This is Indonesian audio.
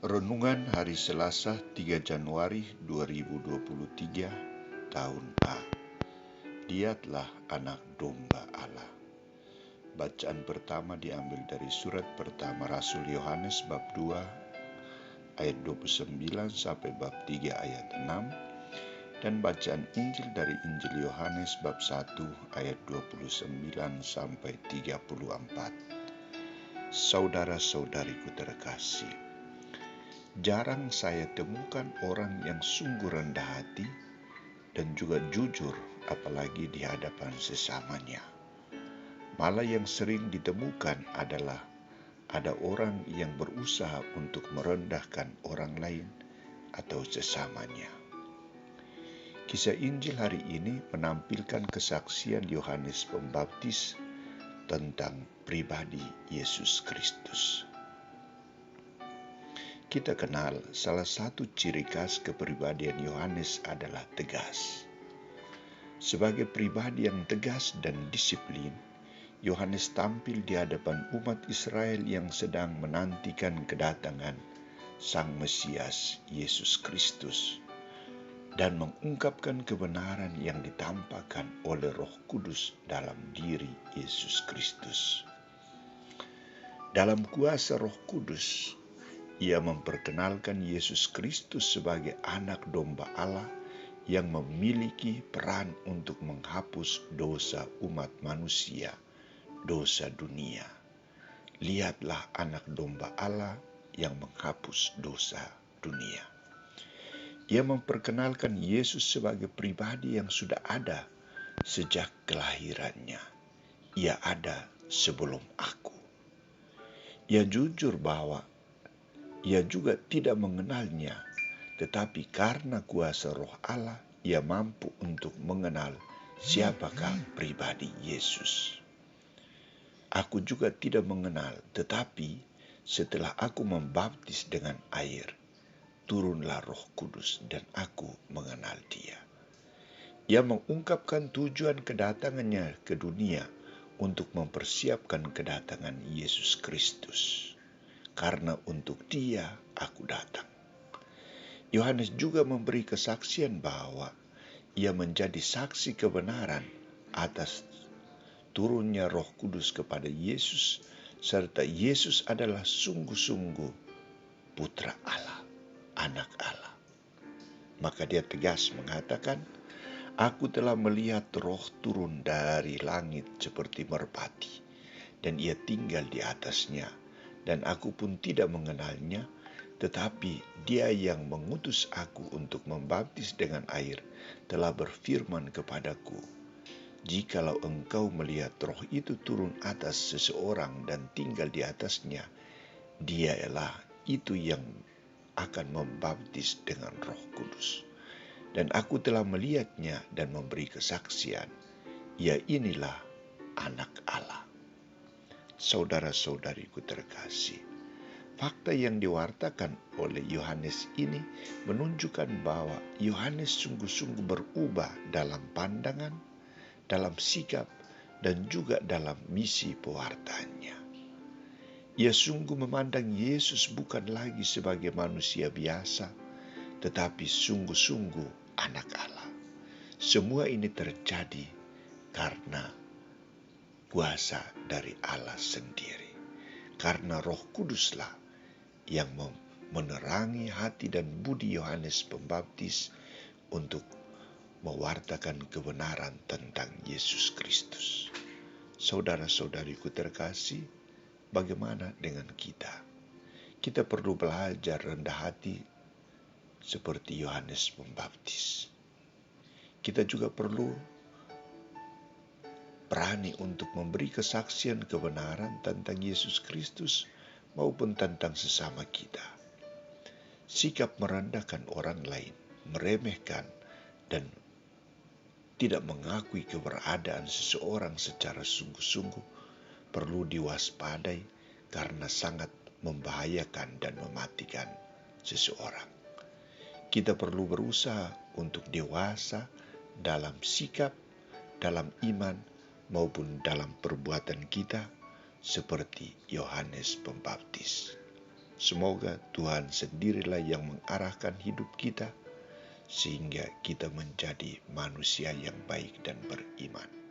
Renungan Hari Selasa 3 Januari 2023 tahun A. Lihatlah anak domba Allah. Bacaan pertama diambil dari surat pertama Rasul Yohanes bab 2 ayat 29 sampai bab 3 ayat 6, dan bacaan Injil dari Injil Yohanes bab 1 ayat 29 sampai 34. Saudara-saudariku terkasih, jarang saya temukan orang yang sungguh rendah hati dan juga jujur, apalagi di hadapan sesamanya. Malah yang sering ditemukan adalah ada orang yang berusaha untuk merendahkan orang lain atau sesamanya. Kisah Injil hari ini menampilkan kesaksian Yohanes Pembaptis tentang pribadi Yesus Kristus. Kita kenal salah satu ciri khas kepribadian Yohanes adalah tegas. Sebagai pribadi yang tegas dan disiplin, Yohanes tampil di hadapan umat Israel yang sedang menantikan kedatangan Sang Mesias Yesus Kristus dan mengungkapkan kebenaran yang ditampakkan oleh Roh Kudus dalam diri Yesus Kristus. Dalam kuasa Roh Kudus, Ia memperkenalkan Yesus Kristus sebagai anak domba Allah yang memiliki peran untuk menghapus dosa umat manusia, dosa dunia. Lihatlah anak domba Allah yang menghapus dosa dunia. Ia memperkenalkan Yesus sebagai pribadi yang sudah ada sejak kelahirannya. Ia ada sebelum aku. Ia jujur bahwa Ia juga tidak mengenalnya, tetapi karena kuasa Roh Allah, Ia mampu untuk mengenal siapakah pribadi Yesus. Aku juga tidak mengenal, tetapi setelah aku membaptis dengan air, turunlah Roh Kudus dan aku mengenal Dia. Ia mengungkapkan tujuan kedatangannya ke dunia untuk mempersiapkan kedatangan Yesus Kristus. Karena untuk Dia aku datang. Yohanes juga memberi kesaksian bahwa ia menjadi saksi kebenaran atas turunnya Roh Kudus kepada Yesus, serta Yesus adalah sungguh-sungguh Putra Allah, Anak Allah. Maka dia tegas mengatakan, "Aku telah melihat Roh turun dari langit seperti merpati, dan Ia tinggal di atasnya. Dan aku pun tidak mengenalnya, tetapi Dia yang mengutus aku untuk membaptis dengan air telah berfirman kepadaku, jikalau engkau melihat Roh itu turun atas seseorang dan tinggal di atasnya, Dialah itu yang akan membaptis dengan Roh Kudus. Dan aku telah melihatnya dan memberi kesaksian, Ia inilah Anak Allah." Saudara-saudariku terkasih, fakta yang diwartakan oleh Yohanes ini menunjukkan bahwa Yohanes sungguh-sungguh berubah dalam pandangan, dalam sikap, dan juga dalam misi pewartaannya. Ia sungguh memandang Yesus bukan lagi sebagai manusia biasa, tetapi sungguh-sungguh Anak Allah. Semua ini terjadi karena kuasa dari Allah sendiri. Karena Roh Kuduslah yang menerangi hati dan budi Yohanes Pembaptis untuk mewartakan kebenaran tentang Yesus Kristus. Saudara-saudariku terkasih, bagaimana dengan kita? Kita perlu belajar rendah hati seperti Yohanes Pembaptis. Kita juga perlu berani untuk memberi kesaksian kebenaran tentang Yesus Kristus maupun tentang sesama kita. Sikap merendahkan orang lain, meremehkan, dan tidak mengakui keberadaan seseorang secara sungguh-sungguh perlu diwaspadai karena sangat membahayakan dan mematikan seseorang. Kita perlu berusaha untuk dewasa dalam sikap, dalam iman, maupun dalam perbuatan kita seperti Yohanes Pembaptis. semoga Tuhan sendirilah yang mengarahkan hidup kita, sehingga kita menjadi manusia yang baik dan beriman.